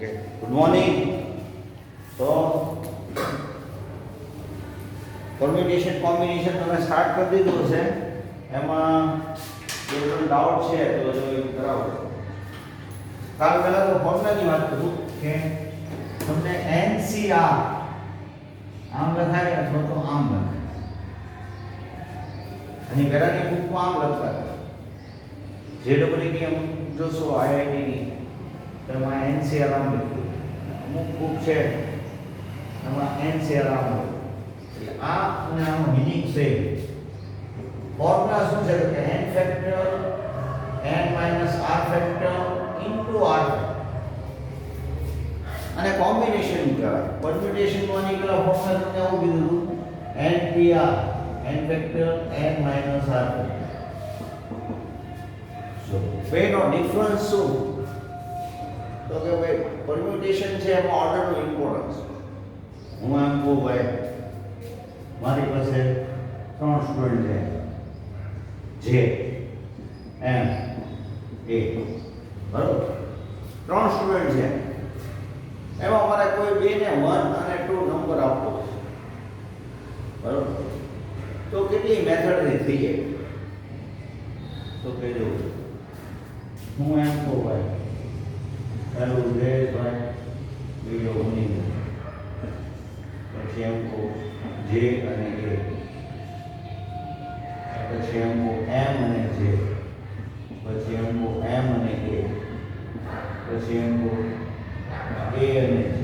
Okay good morning. તો permutation combination તમે start કરી દીધું છે. એમાં જે કોઈ ડાઉટ છે તો જો એ કરાવો. કાલ પહેલા તો ફોર્મ્યુલાની વાત કરું કે તમને NCR આમ લખાય અથવા તો આમ લખાય. અને પહેલાની બુકમાં આમ લખતા JEE જોશો IIT તો એમાં NCR આમ લખ્યું. અમુક બુક છે એમાં NCR આમ લખ્યું. એટલે આ અને આનો મિનિંગ સેમ. ફોર્મ્યુલા શું છે કે n factor n minus r factor into r અને કોમ્બિનેશન કહેવાય. પરમ્યુટેશન માં નીકળેલા ફોર્મ્યુલા તમને આવું કીધું NPR n factor n minus r factor. So બેનો ડિફરન્સ શું? તો કે ભાઈ પરમ્યુટેશન છે એમાં ઓર્ડરનું ઇમ્પોર્ટન્સ. હું એમ કહું ભાઈ મારી પાસે 3 સ્ટુડન્ટ છે J M A બરોબર. 3 સ્ટુડન્ટ છે એમાં મારે કોઈ બેને 1 અને 2 નંબર આપવો છે બરોબર. તો કેટલી મેથડથી થઈ જાય? તો કહેજો હું એમ કહું ભાઈ પહેલું જયેશભાઈ બીજો મુનિમ પછી એમ કહું J અને A પછી એમ કહું M અને J પછી એમ કહું M અને A પછી એમ કહું A અને J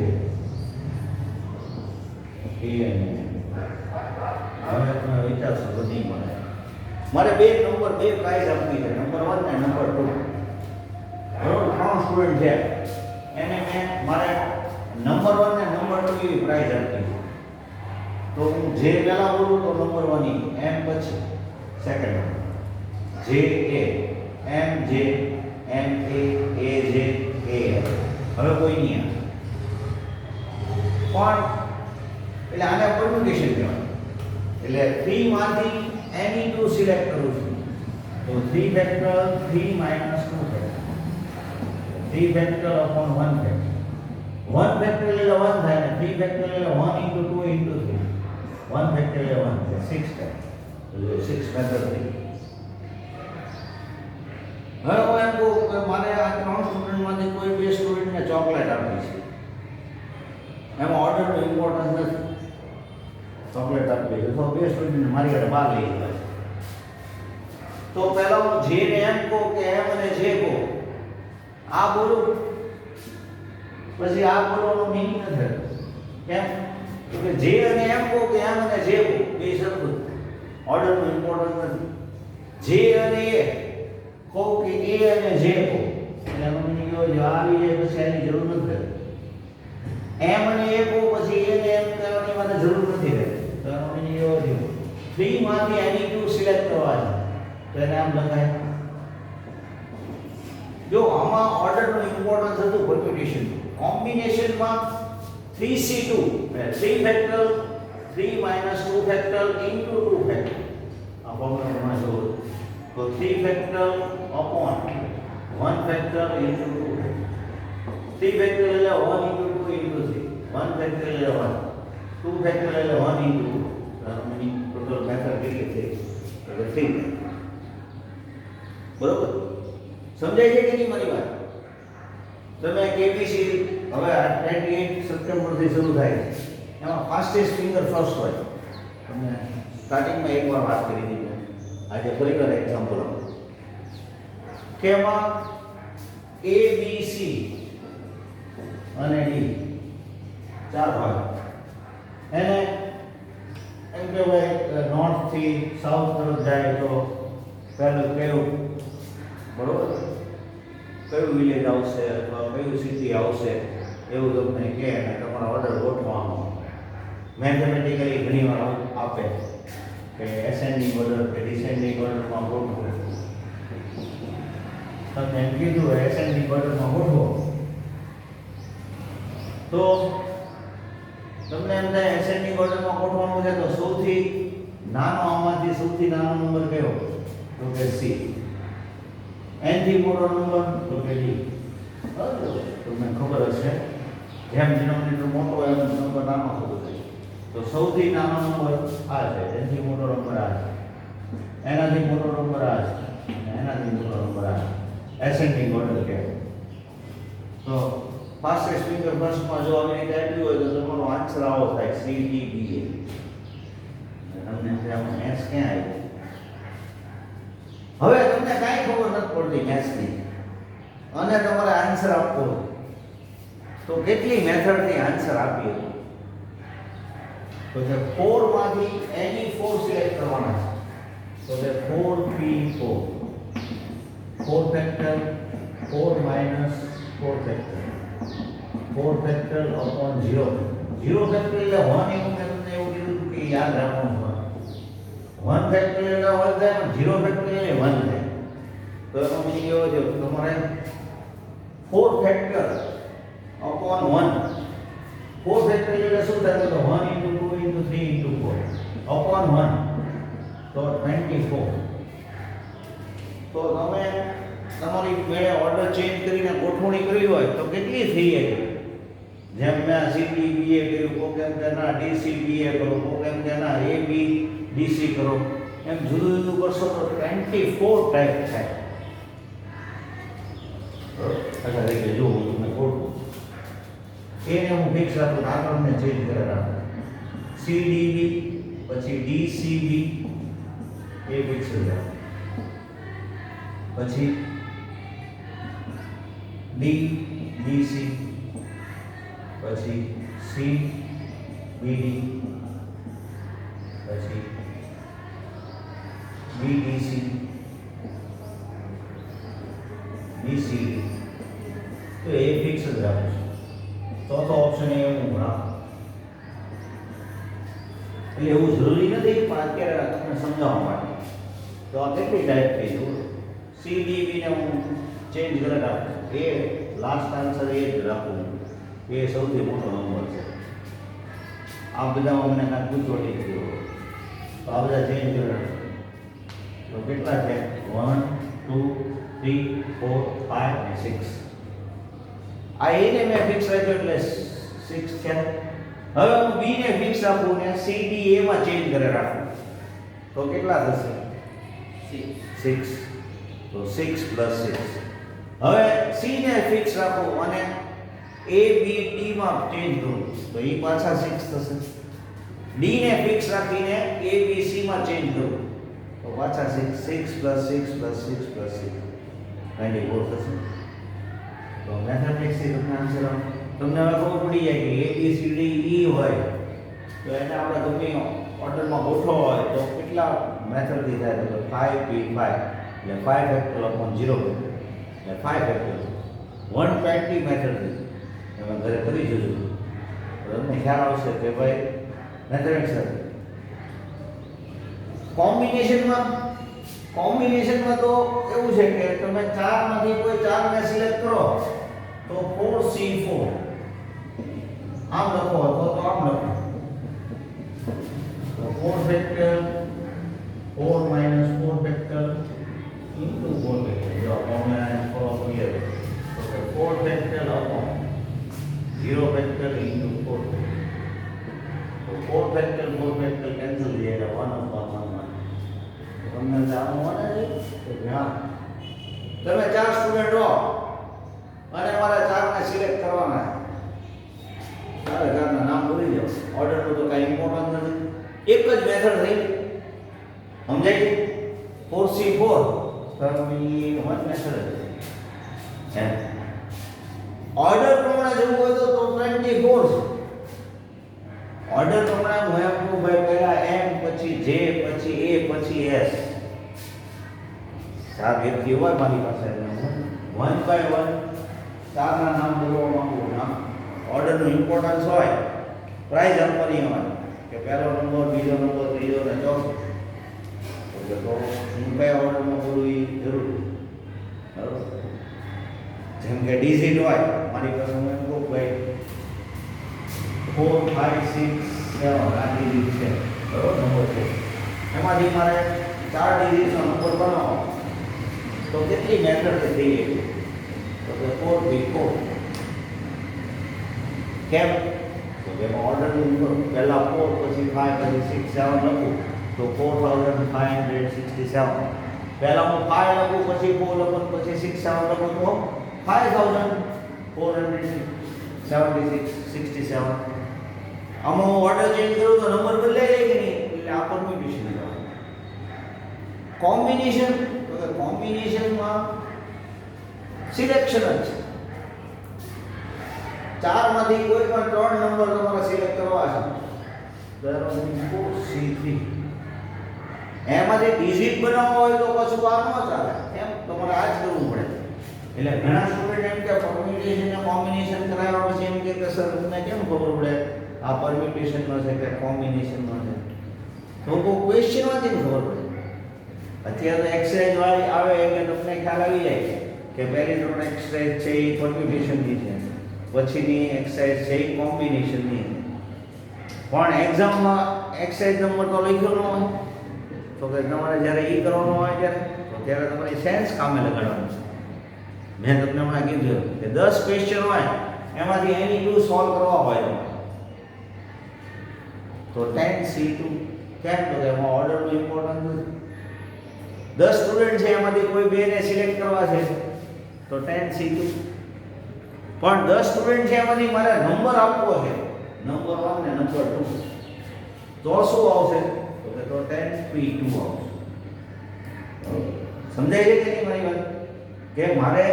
A અને હવે તમે વિચારશો તો નહીં મળે. મારે બે નંબર બે પ્રાઇઝ આપવી છે, નંબર 1 ને નંબર 2 બરોબર. 3 સ્ટુડન્ટ છે એને મેં મારે નંબર 1 ને નંબર 2 એવી પ્રાઇઝ આપવી છે. તો હું જે પહેલા બોલું તો નંબર 1 ની M પછી second J A M J M A A J A હવે કોઈ નહીં પણ એટલે આને પરમ્યુટેશન કહેવાય. એટલે 3 માંથી any 2 સિલેક્ટ કરું છું તો 3 factor 3 minus 2 factor 3 factor upon 1 factor 1 factor એટલે 1 થાય ને 3 ફેક્ટર એટલે 1 into 2 into 3 1 ફેક્ટર એટલે 1 થાય 6 થાય. તો 6 મેથડ થઈ. હવે હું એમ કહું કે મારે આ 3 સ્ટુડન્ટમાંથી કોઈ બે સ્ટુડન્ટને ચોકલેટ આપવી છે. એમાં ઓર્ડરનું ઇમ્પોર્ટન્સ નથી. ચોકલેટ આપવી છે તો બે સ્ટુડન્ટને મારી ઘરે બહાર લઈ જવા છે. તો પહેલા હું J ને M કહું કે M અને J કહું આ બોલું પછી આ બોલવાનો મીનિંગ નથી. કેમ? તો કે J અને M કહું કે M અને J કહું બે સરખું ઓર્ડરનું ઇમ્પોર્ટન્સ નથી. J અને A કહું કે A અને J કહું એટલે એનો મીનિંગ એવો છે આવી જાય પછી એની જરૂર નથી. M અને A કહું પછી A ને M કહેવાની મને જરૂર નથી રહેતી. તો એનો મીનિંગ એવો છે 3 માંથી any 2 સિલેક્ટ કરવા છે તો એને આમ લખાય. જો આમાં ઓર્ડરનું ઇમ્પોર્ટન્સ હતું પરમ્યુટેશન. કોમ્બિનેશનમાં 3C2 એટલે 3 factor 3 minus 2 factor into 2 factor આ ફોર્મ્યુલામાં જો તો 3 factor upon 1 factor into 2 factor 3 factor એટલે 1 ઇન્ટુ 2 ઇન્ટુ 3 1 ફેક્ટર એટલે 1 2 ફેક્ટર એટલે 1 ઇન્ટુ 2 મીનિંગ ટોટલ મેથડ કેટલી થઈ એટલે 3 બરોબર. સમજાય છે કે નહીં મારી વાત? તમે KBC હવે 28 સપ્ટેમ્બરથી શરૂ થાય છે. એમાં ફાસ્ટેસ્ટ ફિંગર ફર્સ્ટ હોય. તમને સ્ટાર્ટિંગમાં એકવાર વાત કરી દીધી. આજે ફરીવાર એક્ઝામ્પલ આપું કે એમાં A B C અને D 4 ભાગ. એને એમ કે ભાઈ નોર્થ થી સાઉથ તરફ જાય તો પહેલું કયું બરોબર કયું વિલેજ આવશે અથવા કયું સિટી આવશે એવું તમને કહે અને તમારો ઓર્ડર ગોઠવવાનો. મેથેમેટિકલી ઘણીવાર આપે કે એસેન્ડિંગ ઓર્ડર કે ડિસેન્ડિંગ ઓર્ડરમાં ગોઠવો. તમને એમ કીધું એસેન્ડિંગ ઓર્ડરમાં ગોઠવો તો તમને એમ થાય એસેન્ડિંગ ઓર્ડરમાં ગોઠવવાનું છે તો સૌથી નાનો આમાંથી સૌથી નાનો નંબર કયો? તો કે C. n થી મોટો નંબર તો કે D. તમને ખબર હશે જેમ ડિનોમિનેટર મોટો હોય એમ નંબર નાનો થતો જાય. તો સૌથી નાનો નંબર આ છે, એનાથી મોટો નંબર આ છે, એનાથી મોટો નંબર આ છે, એનાથી મોટો નંબર આ છે. એસેન્ડિંગ ઓર્ડર કહેવાય. તો ફાસ્ટેસ્ટ ફિંગર ફર્સ્ટમાં જો આવી રીતે આપ્યું હોય તો તમારો આન્સર આવો થાય સી ડી બી એ. તમને આમાં મેથ્સ ક્યાં આવ્યું? હવે તમને કાંઈ ખબર નથી પડતી મેથ્સની અને તમારે આન્સર આપવો તો કેટલી મેથડથી આન્સર આપીએ તો જે 4 માંથી એની 4 સિલેક્ટ કરવાના છે. તો તે 4p4 4 factor 4 minus 4 factor 4 factor upon 0 0 factor એટલે 1 એવું મેં તમને એવું કીધું કે યાદ રાખવાનું. 1 ફેક્ટર એટલે 1 થાય, 0 ફેક્ટર એટલે 1 થાય. તો એનો મીનિંગ એવો છે કે તમારે 4 ફેક્ટર અપોન 1 4 ફેક્ટર એટલે શું થાય તો 1 into 2 into 3 into 4 અપોન 1 તો 24. તો તમે તમારી મેળે ઓર્ડર ચેન્જ કરીને ગોઠવણી કરવી હોય તો કેટલી થઈ જાય? જેમ મેં સીડી બીએ કર્યું, કોક એમ કે ના ડીસી બીએ કરો, કોક એમ કે ના એ બી ડીસી કરો, એમ જુદું જુદું કરશો તો 24 ટાઈપ થાય. અચ્છા એટલે જો હું તમને ખોટું એને હું ફિક્સ રાખું, આગળને ચેન્જ કરે રાખું. સીડીબી પછી ડીસીબી એ ફિક્સ રાખું, પછી ડી ડીસી પછી સી બીડી પછી બીડીસી બીસી તો એ ફિક્સ જ રાખું છું. ચોથો ઓપ્શન એ હું રાખું. એટલે એવું જરૂરી નથી પણ અત્યારે તમને સમજાવવા માટે. તો આ કેટલી ટાઈપ થઈ જુઓ સીડીબી ને હું ચેન્જ કરી રાખું. એ લાસ્ટ આન્સર એ જ રાખું, એ સૌથી મોટો નંબર છે. આ બધામાં મને કાંઈ પૂછવાડી ગયો તો આ બધા ચેન્જ કરી રાખું. તો કેટલા છે 1 2 3 4 5 અને 6. આ એને મેં ફિક્સ રાખ્યો એટલે 6 છે. હવે હું બી ને ફિક્સ રાખું ને સી ડી એ માં ચેન્જ કરી રાખું તો કેટલા થશે 6. તો 6 + 6. હવે સી ને ફિક્સ રાખું અને એ બી ડી માં ચેન્જ કરું તો એ પાછા 6 થશે. ડી ને ફિક્સ રાખીને એ બી સી માં ચેન્જ કરું તો પાછા 6 + 6 + 6 + 6 94 થશે. તો મેથમેટિક્સ થી તમને આન્સર તમને હવે ખબર પડી જાય કે એ બી સી ડી ઈ હોય તો એને આપણે ગમે ઓર્ડરમાં ગોઠવો હોય તો કેટલા મેથડ થી થાય તો 5p5 એટલે 5 ફેક્ટર અપોન 0 એટલે 5 ફેક્ટર 120 મેથડ થી તમે ઘરે કરી જોજો તો તમને ખ્યાલ આવશે કે ભાઈ મેથમેટિક્સ કોમ્બિનેશનમાં તો એવું છે કે તમે 4 માંથી કોઈ 4 ને સિલેક્ટ કરો તો 4c4 આમ લખો અથવા તો આમ લખો તો 4 factor 4 minus 4 factor into 4 factor જો કોમ્બિનેશન ફોલો કરીએ તો 4 ફેક્ટર અપોન 0 ફેક્ટર ઇન્ટુ 4 તો 4 ફેક્ટર કેન્સલ થઈ જાય 1 અપોન 1 તમને જાણવું હોય ને કે હા તમે 4 સ્ટુડન્ટ હો અને મારે 4 ને સિલેક્ટ કરવાના છે. 4 ના નામ ભૂલી જાઓ, ઓર્ડરનું તો કાંઈ ઇમ્પોર્ટન્ટ નથી, એક જ મેથડ થઈ સમજાય. 4c4 તમે વન મેથડ છે. ઓર્ડર પ્રમાણે જવું હોય તો 24 છે. ઓર્ડર પ્રમાણે હું એમ કહું ભાઈ પહેલા એમ પછી જે પછી એ પછી એસ 4 વ્યક્તિ હોય મારી પાસે વન બાય વન 4 ના નામ બોલવા માંગુ છું. ઓર્ડરનું ઇમ્પોર્ટન્સ હોય, પ્રાઇઝ આપવાની હોય કે પહેલો નંબર બીજો નંબર ત્રીજો ને ચોથો એટલે તો હું કયા ઓર્ડરમાં બોલું એ જરૂરી. બરાબર જેમ કે ડિઝિટ હોય મારી પાસે હું એમ કહું ભાઈ 4 5 6 7 આ ડિઝિટ છે બરાબર નંબર છે એમાંથી મારે 4 ડિઝિટનો નંબર બનાવો તો કેટલી મેથડ થઈ ગઈ તો કે 4 બી 4 કેમ તો કે ઓર્ડર પહેલા 4 પછી 5 પછી 6 7 લખું તો 4567 પહેલા હું 5 લખું પછી 4 લખું પછી 6 7 લખું તો 5467 આમાં હું ઓર્ડર ચેન્જ કરું તો નંબર બદલાઈ જાય કે નહીં એટલે આ પરમ્યુટેશન કોમ્બિનેશન તો કે કોમ્બિનેશનમાં સિલેક્શન જ છે ચારમાંથી કોઈ પણ ત્રણ નંબર તમારે સિલેક્ટ કરવા છે ધારો કે C3 એમાંથી ડિજિટ બનાવવો હોય તો પછી આ ન ચાલે એમ તમારે આ જ કરવું પડે એટલે ઘણા સ્ટુડન્ટ એમ કે પરમ્યુટેશન અને કોમ્બિનેશન કરાવ્યા પછી એમ કે સર તમને કેમ ખબર પડે આ પરમ્યુટેશન નો છે કે કોમ્બિનેશન નો છે તો કોઈ ક્વેશ્ચન માંથી ખબર પડે અત્યારે તો એક્સરસાઇઝ વાળી આવે એટલે તમને ખ્યાલ આવી જાય કે પહેલી ત્રણ એક્સરસાઇઝ છે એ પરમ્યુટેશન ની છે પછીની એક્સરસાઇઝ છે એ કોમ્બિનેશન ની પણ એક્ઝામમાં એક્સરસાઇઝ નંબર તો લખ્યો ન હોય તો કે તમારે જ્યારે એ કરવાનું હોય ત્યારે તમારી સેન્સ કામે લગાડવાનું છે મેં તમને હમણાં કીધું કે 10 ક્વેશ્ચન હોય એમાંથી એની 2 સોલ્વ કરવા હોય તો 10C2 કેમ તો કે એમાં ઓર્ડરનું ઇમ્પોર્ટન્સ નથી 10 સ્ટુડન્ટ છે એમાંથી કોઈ બે ને સિલેક્ટ કરવા છે તો 10C2 પણ 10 સ્ટુડન્ટ છે એમાંથી મારે નંબર આપવો છે નંબર 1 ને નંબર 2 તો શું આવશે તો કે તો 10P2 આવશે સમજાય છે કે નહીં મારી વાત કે મારે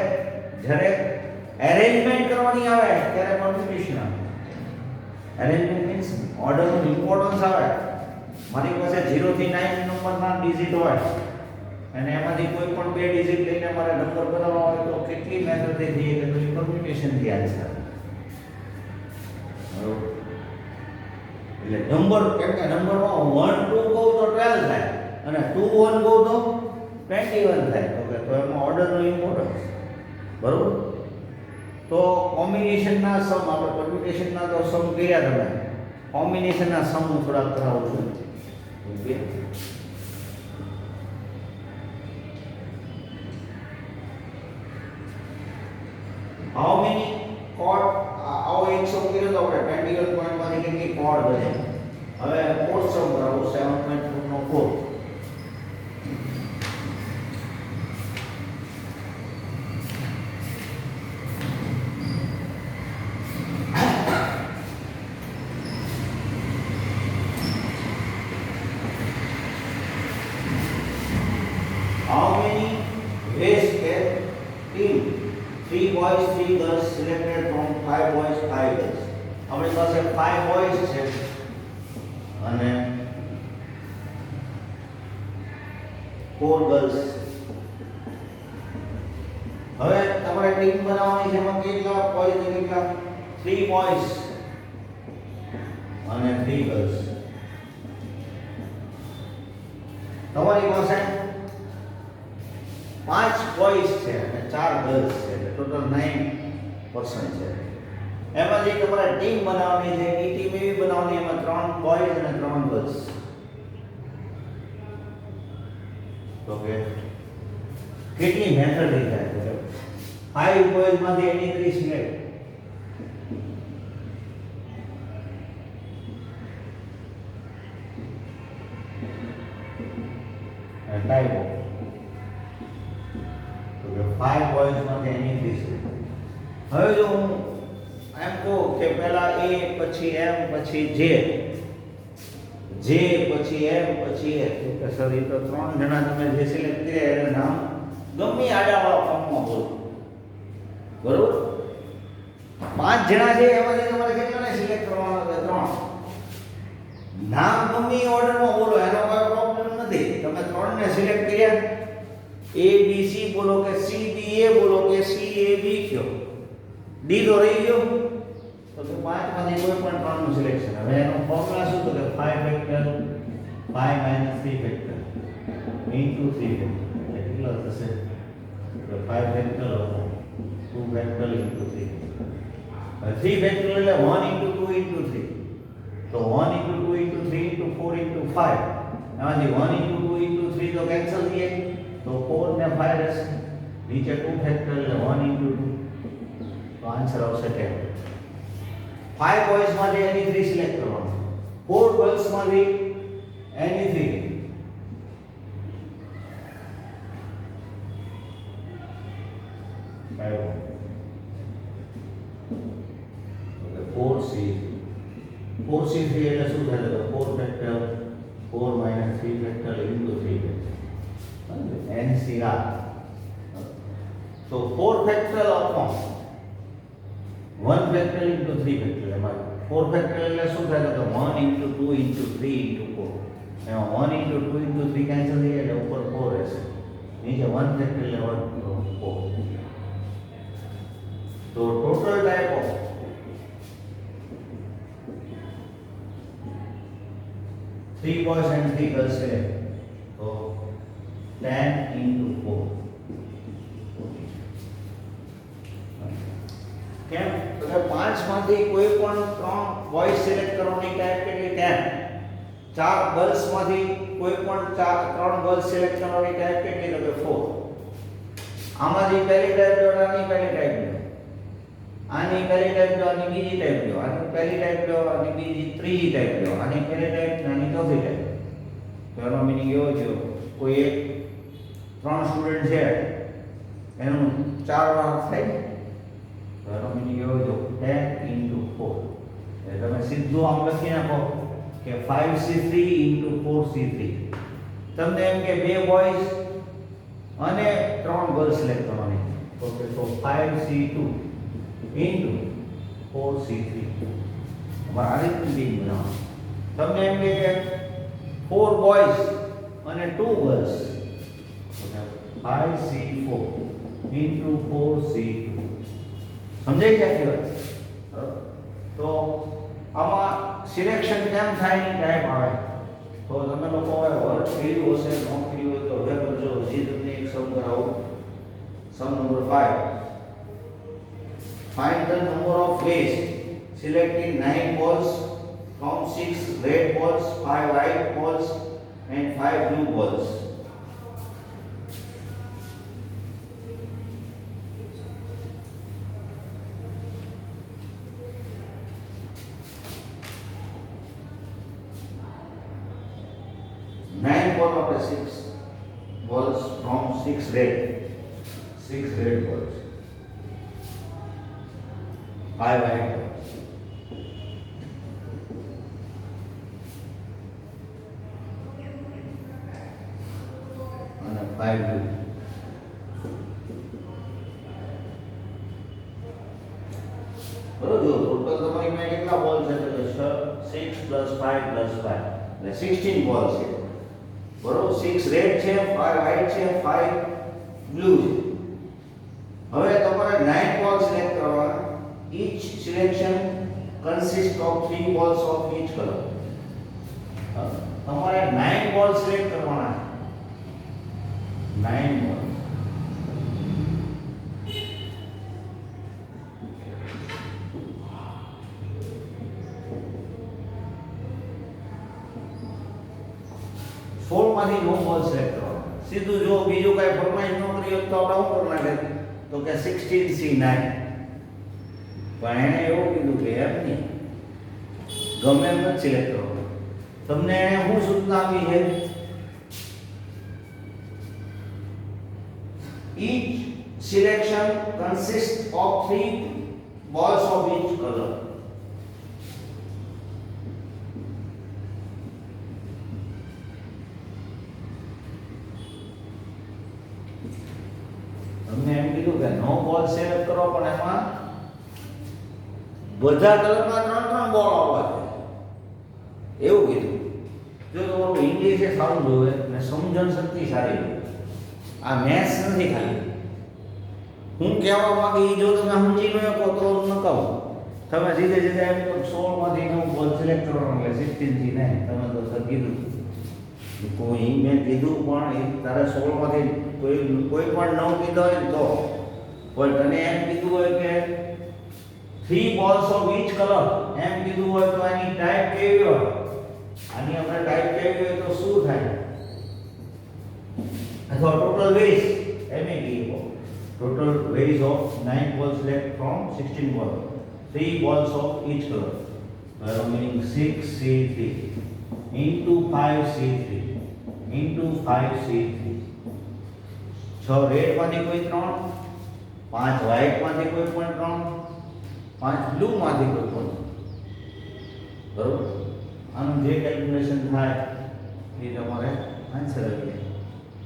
જ્યારે એરેન્જમેન્ટ કરવાની આવે ત્યારે પરમ્યુટેશન આવે એરેન્જમેન્ટ મીન્સ ઓર્ડરનું ઇમ્પોર્ટન્સ આવે મારી પાસે 0 થી 9 નંબરના ડિજિટ હોય અને એમાંથી કોઈ પણ બે ડિજિટ લઈને મારે નંબર બનાવવા હોય તો કેટલી મેથડથી થઈ કે તો પરમ્યુટેશન થી આન્સર બરોબર એટલે નંબર કેમ કે નંબરમાં 1 2 કહું તો 12 થાય અને 2 1 કહું તો 21 થાય ઓકે તો એમાં ઓર્ડરનો ઇમ્પોર્ટન્સ બરોબર તો કોમ્બિનેશનના સમ આપણે પરમ્યુટેશનના તો સમ કર્યા તમે કોમ્બિનેશનના સમ હું થોડા કરાવું છું ઓકે હાઉ મેની કોડ આવો એક સમ કર્યો તો આપણે 21 પોઈન્ટમાંથી કેટલી કોડ બને હવે ફોર્થ સમ કરાવું 7.4 નો 4 How many ways can team 3 boys 3 girls selected from 5 boys 5 girls આપણી પાસે 5 boys છે અને 4 girls હવે તમારે ટીમ બનાવવાની છે એમાં કેટલા બોys અને કેટલા 3 boys અને 3 girls તમારી પાસે 5 બોયઝ છે અને 4 ગર્લ્સ છે ટોટલ 9% છે એમાંથી તમારે ટીમ બનાવવાની છે એ ટીમ એવી બનાવવાની એમાં 3 બોયઝ અને 3 ગર્લ્સ તો કે કેટલી મેથડ થઈ જાય તો 5 બોયઝ માંથી એની 3 સિલેક્ટ ટાઈપ 5 boys માંથી એની ફીસ હવે જો હું એમ કહું કે પહેલા A પછી M પછી J પછી M પછી A તો કે સર એ તો 3 જણા તમે જે સિલેક્ટ કર્યા એનું નામ ગમે આડાવાળા ફોર્મમાં બોલો બરોબર 5 જણા છે એમાંથી તમારે કેટલાને સિલેક્ટ કરવાના છે 3 નામ ગમે ઓર્ડરમાં બોલો એનો કોઈ પ્રોબ્લેમ નથી તમે 3 ને સિલેક્ટ કર્યા A B C બોલો કે C D A બોલો કે C A B કયો D તો રહી ગયો તો 5 માંથી કોઈ પણ ત્રણનું સિલેક્શન હવે એનો ફોર્મ્યુલા શું તો કે 5 ફેક્ટર 5 - 3 ફેક્ટર into 3 ફેક્ટર કેટલો થશે તો 5 ફેક્ટર 2 ફેક્ટર into 3 3 ફેક્ટર એટલે 1 into 2 into 3 તો 1 into 2 into 3 into 4 into 5 એમાંથી 1 into 2 into 3 તો કેન્સલ થઈ જાય તો 4 ને 5 રહેશે નીચે 2 ફેક્ટર એટલે 1 into 2 તો આન્સર આવશે 10. 5 બોયઝ માંથી એની 3 સિલેક્ટ કરવાનું. 4 ગર્લ્સ માંથી એની 3. Okay, 4C3 એટલે શું થાય તો 4 factor 4 minus 3 factor into 3 factor NCR. So 4 factor upon 1 factor into 3 factor. એમાં 4 factor એટલે શું થાય તો 1 into 2 into 3 into 4. એમાં 1 into 2 into 3 કેન્સલ થઈ જાય એટલે ઉપર 4 રહેશે. નીચે 1 factor એટલે 4. તો total type of 3 boys and 3 girls है तो 10 into 4 કેમ તો કે 5 માંથી કોઈ પણ 3 બોયઝ સિલેક્ટ કરવાની ટાઈપ કેટલી 10. 4 ગર્લ્સ માંથી કોઈ પણ 3 ગર્લ્સ સિલેક્ટ કરવાની ટાઈપ કેટલી તો કે 4. આમાંથી પહેલી ટાઈપ લો આની પહેલી ટાઈપ લો આની પહેલી ટાઈપ લો આની બીજી ટાઈપ લો આની પહેલી ટાઈપ લો આની બીજી ત્રીજી ટાઈપ લો આની પહેલી ટાઈપ આની ચોથી ટાઈપ. તો એનો મીનિંગ એવો છે કોઈ એક 3 સ્ટુડન્ટ છે એનું 4 વાર થાય તો એનો મીનિંગ એવો છે 10 into 4. એટલે તમે સીધું આમ લખી નાખો કે 5C3 into 4C3. તમને એમ કે 2 બોયઝ અને 3 ગર્લ્સ સિલેક્ટ કરવાની ઓકે તો 5C2 into 4C3. અમારે આ રીતનું બિંગ બનાવવાનું. તમને એમ કે 4 બોયઝ અને 2 ગર્લ્સ 5C4 into 4C2. સમજાઈ ગયા કે વાત? તો આમાં સિલેક્શન કેમ થાય ની ટાઈપ આવે તો તમે લોકો હવે વર્ક કર્યું હશે ન કર્યું હોય તો હવે કરજો. હજી તમને એક સમ કરાવું. Sum number 5. Find the number of ways selecting 9 balls from 6 red balls, 5 white balls and 5 blue balls. Nine balls of the 6 balls from 6 red balls. 5 white balls. And 5 blue. બરોબર ટોટલ તમારી મેં કેટલા બોલ છે તો 6 + 5 + 5 એટલે 16 બોલ છે. બરોબર 6 રેડ છે 5 વ્હાઈટ છે 5 બ્લુ છે. હવે તમારે 9 બોલ સિલેક્ટ કરવાના. Each selection consists of 3 balls of each color. તમારે 9 balls સિલેક્ટ કરવાના. 9 balls. માંથી 9 બોલ સિલેક્ટ કરવાના. સીધું જો બીજું કઈ ફરમાઈશ ન કરી હોય તો આપણે શું કરવાના છે તો કે 16C9. પણ એને એવું કીધું કે એમ નહીં ગમે એમ જ સિલેક્ટ કરો. તમને એને શું સૂચના આપી છે each selection consists of 3 balls of each color. તમને એમ કીધું કે 9 બોલ સિલેક્ટ કરો પણ એમાં બધા કલરમાં 3 બોલ આવવા જોઈએ એવું કીધું. જો તમારું ઇંગ્લિશ એ સારું જોવે અને સમજણ શક્તિ સારી હોય. આ મેથ્સ નથી ખાલી. હું કહેવા માંગી જો તમે સમજી ન શકો તો ન કહો. તમે સીધે સીધે એમ તો 16 માંથી 9 બોલ સિલેક્ટ કરવાનો એટલે 16 થી 9 તમે તો સર કીધું કોઈ મેં કીધું પણ એ તારે 16 માંથી કોઈ પણ 9 કીધો હોય તો પણ તને એમ કીધું હોય કે 3 balls of each color એમ કીધું હોય તો આની ટાઈપ કેવી હોય આની આપણે ટાઈપ કેવી હોય તો શું થાય અથવા ટોટલ વેસ એમ કીધું Total varies of 9 balls left from 16 balls. 3 balls of each color. Meaning 6C3 into 5C3 into 5C3. 6 red માંથી કોઈ 3, 5 વ્હાઇટ માંથી કોઈ પણ 3, 5 બ્લુ માંથી કોઈ પણ. બરોબર, આનું જે કેલ્ક્યુલેશન થાય એ તમારે આન્સર આવી જાય.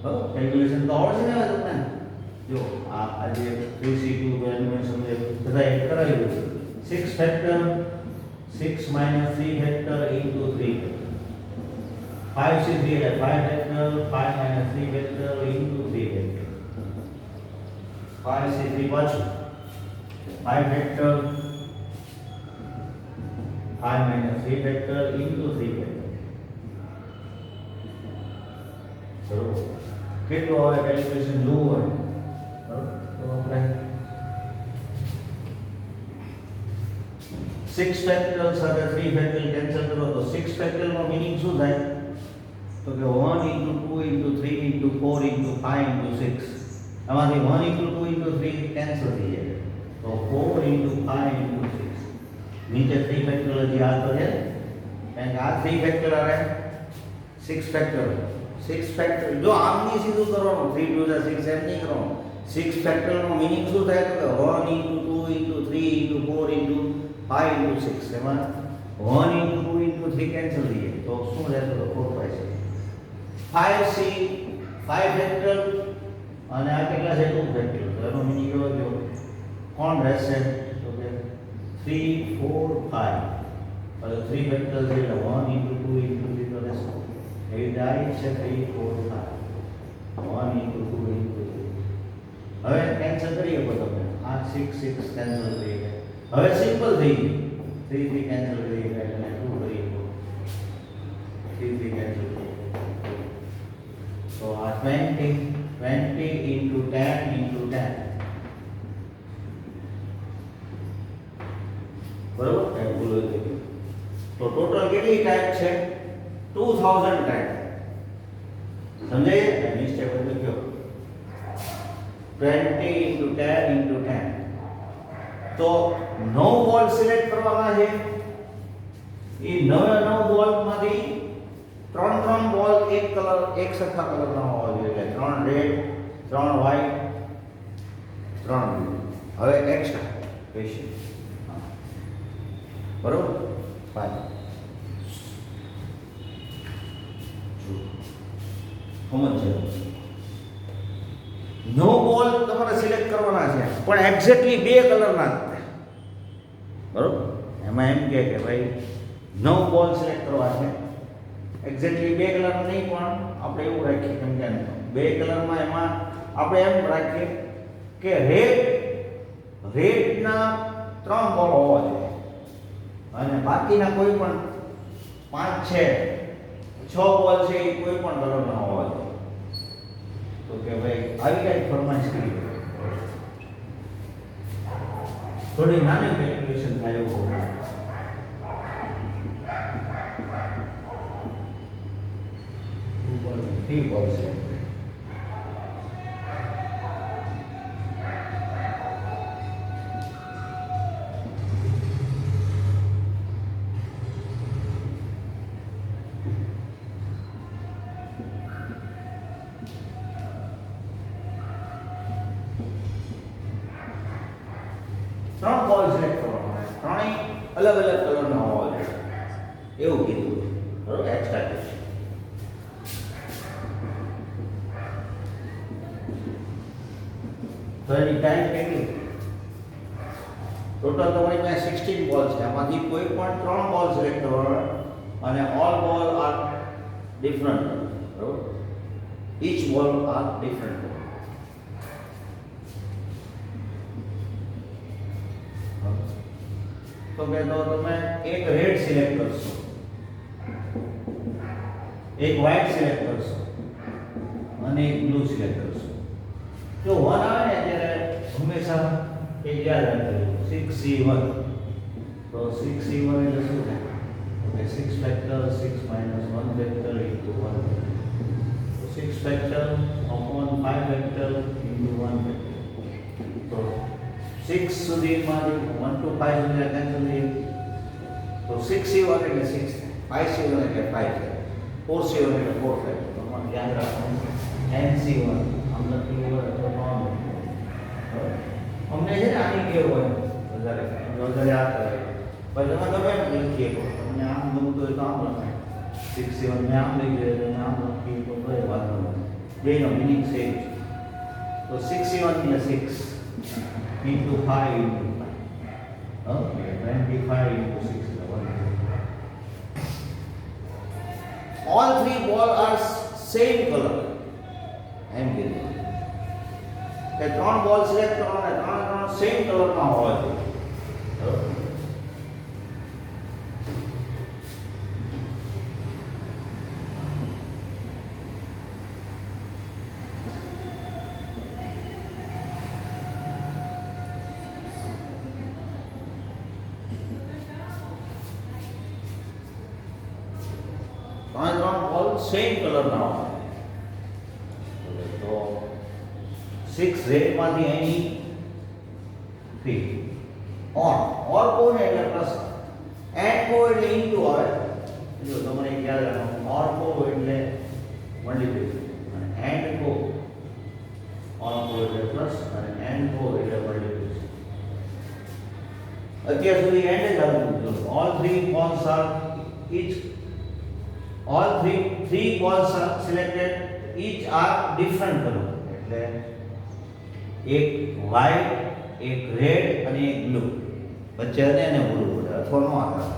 બરોબર, કેલ્ક્યુલેશન તો આવડશે ને તમને. જો આ જે 3C2 વેલ્યુ સમજે બધા એક કરાવ્યું. 6 factor 6 minus 3 factor into 3. 5C3 એટલે 5 factor 5 minus 3 factor into 3 factor. 5C3 પાછું 5 factor 5 minus 3 factor into 3 factor. બરોબર, કેટલું આવે કેલ્ક્યુલેશન જોવું હોય. બરોબર, તો આપણે 6 ફેક્ટોરિયલ સાથે 3 ફેક્ટોરિયલ કેન્સલ કરો તો 6 ફેક્ટોરિયલ નો મીનિંગ શું થાય? તો કે 1 into 2 into 3 into 4 into 5 into 6. આમાંથી 1 into 2 into 3 કેન્સલ થઈ જાય. તો 4 into 5 into 6. નીચે 3 ફેક્ટોરિયલ જે આવતો છે, કારણ કે આ 3 ફેક્ટોરિયલ આવે 6 ફેક્ટોરિયલ. 6 ફેક્ટોરિયલ જો આમ નહીં સીધું કરવાનું, 3 2 6 એમ નહીં કરવાનું. 6 ફેક્ટોરિયલ નો મીનિંગ શું થાય? તો કે 1 into 2 into 3 into 4 into 5 into 6. એમાં 1 into 2 into 3 કેન્સલ થઈ જાય. તો શું રહેશે? તો 4 5 છે. 5C 5 ફેક્ટર અને આ કેટલા છે? 2 ફેક્ટર. તો એનો મીનિંગ કેવો થયો? કોણ રહેશે? તો કે 3 4 5. હવે 3 ફેક્ટર છે એટલે 1 into 2 into 3 તો રહેશે. એવી રીતે આ છે 3 4 5. 1 into 2 into 3. હવે કેન્સલ કરીએ તમે. આ 6 6 કેન્સલ થઈ ગયા. હવે સિમ્પલ થઈ ગયું. 3 3 કેન્સલ કરી ગયા અને 2 કરી ગયો. 3 3 કેન્સલ કરી. તો આ 20 into 10 into 10. બરોબર, કઈ ભૂલ થઈ ગઈ. તો ટોટલ કેટલી ટાઈપ છે? 2000 ટાઈપ. સમજાય? મિસ્ટેક હોય તો કયો. 20 into 10 into 10. તો 9 બોલ સિલેક્ટ કરવાના છે. એ 9 બોલમાંથી 3 બોલ એક કલર એક સરખા કલરના હોવા જોઈએ. એટલે 3 રેડ 3 વ્હાઇટ 3 બ્લુ. હવે એક્સ્ટ્રા સ્પેશિયલ. બરોબર, ફાઇન. સમજ છે? 9 બોલ તમારે સિલેક્ટ કરવાના છે, પણ એક્ઝેક્ટલી 2 કલરના જ. બરોબર, એમાં એમ કે ભાઈ 9 બોલ સિલેક્ટ કરવા છે, એક્ઝેક્ટલી 2 કલર નહીં, પણ આપણે એવું રાખીએ કેમ કે 2 કલરમાં એમાં આપણે એમ રાખીએ કે રેડના 3 બોલ હોવા જોઈએ અને બાકીના કોઈ પણ 5 છે 6 બોલ છે એ કોઈ પણ કલરના હોવા જોઈએ. તો કે ભાઈ આવી કઈ ફરમાઈશ કરી. થોડી નાની કેલ્ક્યુલેશન થાય એવું. થ્રી બોલ છે. ત્રણ બોલ સિલેક્ટ કરવાના, ત્રણેય અલગ અલગ કલરના હોવા જોઈએ એવું કીધું. બરોબર, એક્સ્ટ્રા છે. તો એની ટાઈમ કેટલી? ટોટલ તમારી પાસે 16 બોલ છે. આમાંથી કોઈ પણ 3 બોલ સિલેક્ટ કરવાના અને ઓલ બોલ આર ડિફરન્ટ. બરોબર, ઈચ બોલ આર ડિફરન્ટ. તો કે તો તમે એક રેડ સિલેક્ટ કરશો, એક વ્હાઇટ સિલેક્ટ કરશો અને એક બ્લુ સિલેક્ટ કરશો. જો 1 આવે ને ત્યારે હંમેશા એક યાદ રાખજો 6C1. તો 6C1 એટલે શું થાય? Okay, 6 factor 6 minus 1 factor into 1. તો 6 factor upon 5 factor into 1 factor. તો 6 સુધીમાંથી 1 to 5 સુધી કેન્સલ થઈ તો 6C1 એટલે 6 થાય, 5C1 એટલે 5 થાય, 4C1 એટલે 4 થાય. તો તમારે યાદ રાખવાનું NC1 આમ લખેલું હોય તો અમને છે ને આની કેવ હોય વધારે યાદ કરે પછી તમે ગમે એમ લખીએ તમને આમ ગમતું હોય તો આમ લખાય 6C1 મેં આમ લઈ ગયો આમ લખી તો કોઈ વાત નહીં, બેનો મિનિંગ સેમ છે. તો 6C1 એટલે 6 into 5 into 5 okay 25 into 6 is 1. All three balls are same color. I am giving કે ત્રણ બોલ સિલેક્ટ કરવાના, ત્રણ સેમ કલરમાં હોવા જોઈએ. ત્રણ બોલ સેમ કલરના હોય તો 6 રેડ માંથી એની 3 ઓર કોને એટલે પ્લસ એન્ડ કો એટલે ઇન્ટુ આવે. જો તમને યાદ રાખો ઓર કો એટલે મલ્ટીપ્લિકેશન અને એન્ડ કો ઓર કો એટલે પ્લસ અને એન્ડ કો એટલે મલ્ટીપ્લિકેશન. અત્યાર સુધી એન્ડ જ આવ્યું. All three balls are each all three balls are selected, each are different color. એટલે એક white, એક red અને એક blue. વચ્ચે અને blue બોલે અથવા નો આકાર.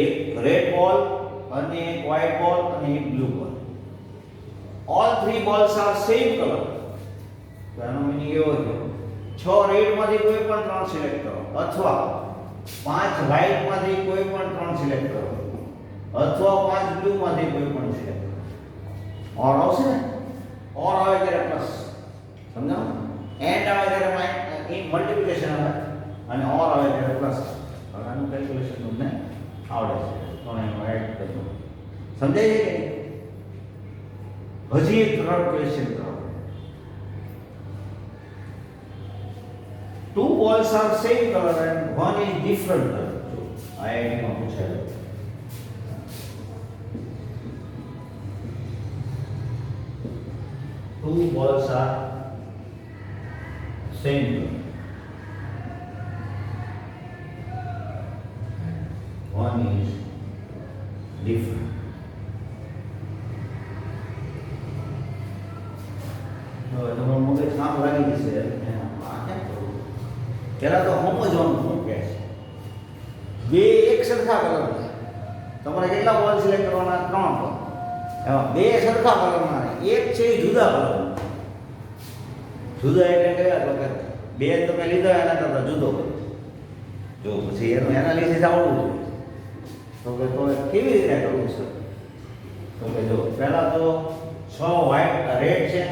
એક red ball અને એક white ball અને એક blue ball. All three balls are same color. તો એનો મીનિંગ એવો છે 6 રેડ માંથી કોઈ પણ 3 સિલેક્ટ કરો અથવા 5 white માંથી કોઈ પણ 3 સિલેક્ટ કરો અથવા 5 બ્લુ માંથી કોઈ પણ સિલેક્ટ કરો. ઓર આવશે ને, ઓર આવે ત્યારે પ્લસ, સમજાવ, એન્ડ આવે ત્યારે માઇનસ મલ્ટીપ્લિકેશન આવે અને ઓર આવે ત્યારે પ્લસ. હવે આનું કેલ્ક્યુલેશન તમને આવડે છે તો એનો એડ કરજો. સમજાય છે કે હજી એક ત્રણ ક્વેશ્ચન કરો. Two balls are same color and one is different color. IIT માં પૂછાયું. Two balls are same color. One is different. હવે તમારું મગજ કામ લાગી જશે. પહેલા તો સમજવાનું શું કહે છે. બે એક સરખા કલરના, તમારે કેટલા બોલ સિલેક્ટ કરવાના? 3 બોલ. એમાં બે સરખા કલરના, એક છે એ જુદા કલરનો. જુદા એટલે કયા? તો કે બે તમે લીધા એના કરતાં જુદો કરો. જો પછી એનું એનાલિસિસ આવડવું જોઈએ. તો કે તો કેવી રીતે કરવું છે? તો કે જો પહેલા તો 6 વ્હાઇટ રેડ છે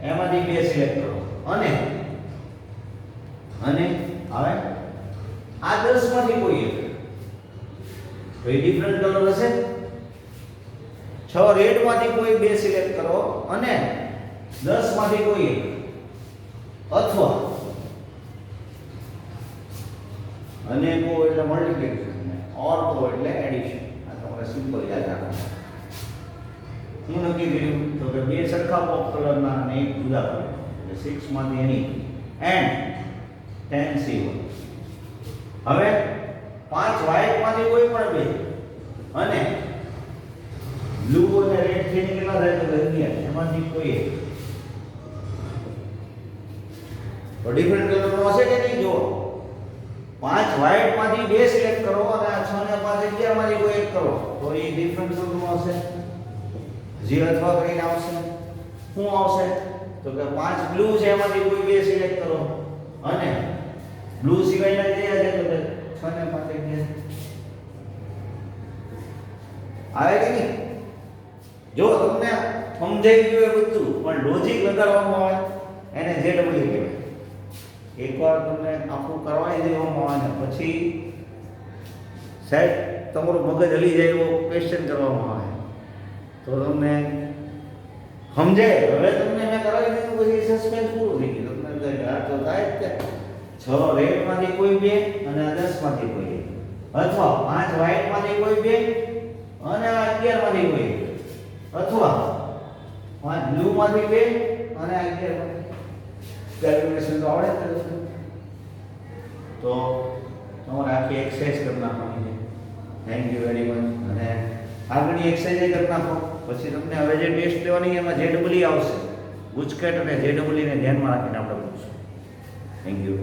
એમાંથી બે સિલેક્ટ કરો અને હવે આ 10 માંથી કોઈ એક તો એ ડિફરન્ટ કલર હશે. 6 રેડ માંથી કોઈ બે સિલેક્ટ કરો અને 10 માંથી કોઈ એક અથવા અને કો એટલે મલ્ટીપ્લિકેશન ઓર કો એટલે એડિશન. આ તમારે સિમ્પલ યાદ રાખવાનું. હું નક્કી કર્યું તો કે બે સરખા પોપ કલરના અને એક જુદા કલર એટલે 6 માંથી એની એન્ડ 10C1. હવે 5 વ્હાઇટ માંથી કોઈ પણ બે અને બ્લુ અને રેડ થઈને કેટલા થાય? તો 11. એમાંથી કોઈ એક તો ડિફરન્ટ કલરનો હશે કે નહીં? જો 5 વ્હાઇટ માંથી બે સિલેક્ટ કરો અને 6 ને 5 11 માંથી કોઈ એક કરો તો એ ડિફરન્ટ કલરનો હશે. હજી અથવા કરીને આવશે. શું આવશે? તો કે 5 બ્લુ છે એમાંથી કોઈ બે સિલેક્ટ કરો અને બ્લુ સિવાયના જે છે તો 6 ને 5 આવે કે નહીં? જો તમને સમજાઈ ગયું એ બધું પણ લોજિક લગાડવામાં આવે એને ZW કહેવાય. એકવાર તમને આખું કરવાઈ દેવામાં આવે ને પછી સાહેબ તમારું મગજ હલી જાય એવો ક્વેશ્ચન કરવામાં આવે તો તમને સમજાય. હવે તમને મેં કરાવી દીધું પછી સસ્પેન્સ પૂરું થઈ ગયું. તમને આ તો થાય જ તે 6 રેડમાંથી કોઈ બે અને આ 10 માંથી કોઈ એક. અથવા 5 વ્હાઈટમાંથી કોઈ બે અને આ 11 માંથી કોઈ એક. અથવા 5 બ્લુ માંથી બે અને આ 11 માંથી. કેલ્ક્યુલેશન તો આવડે જ છે. તો તમારે આખી એક્સરસાઇઝ કરી નાખવાની છે. Thank you very much. અને આગળની એક્સરસાઇઝ કરી નાખો. પછી તમને હવે જે ટેસ્ટ લેવાની એમાં JEE આવશે. ગુજકેટ અને JEE ને ધ્યાનમાં રાખીને આપણે પૂછશું. Thank you.